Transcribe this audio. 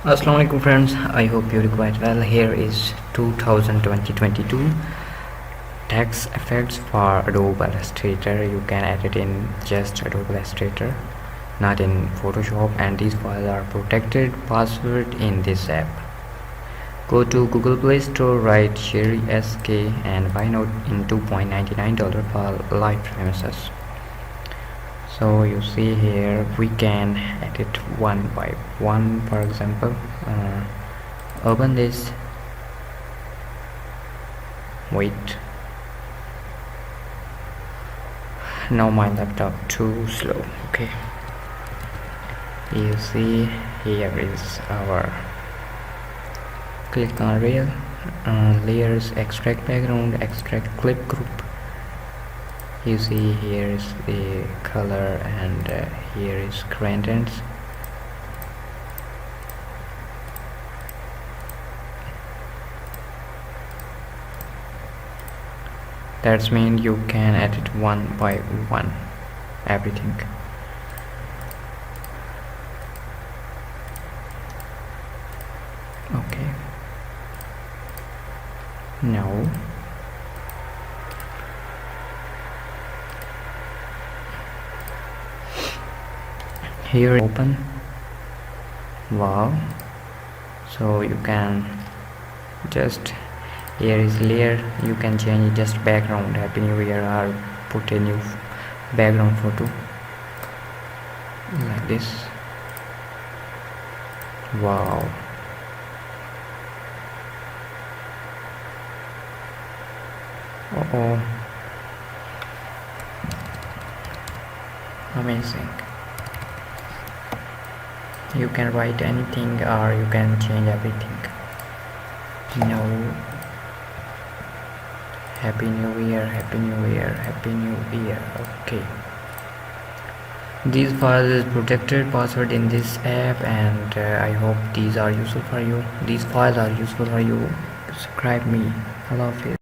Assalamualaikum friends, I hope you're quite well. Here is 2022 text effects for Adobe Illustrator. You can edit in just Adobe Illustrator, not in Photoshop, and these files are protected password in this app. Go to Google Play Store, write Sheri SK and buy now in $2.99 for live premises. So you see here we can edit one by one. For example, open this. Wait, now my laptop too slow. Okay, you see here is our click on real layers, extract background, extract clip group. You see here is the color and here is contents. That means you can edit one by one everything. Okay, now here open. Wow, so you can just, here is layer, you can change just background, happy new year, or put a new background photo like this. Wow, amazing. You can write anything or you can change everything. No, happy new year, happy new year, happy new year. Okay, these files is protected password in this app, and I hope these are useful for you. These files are useful for you. Subscribe me. I love you.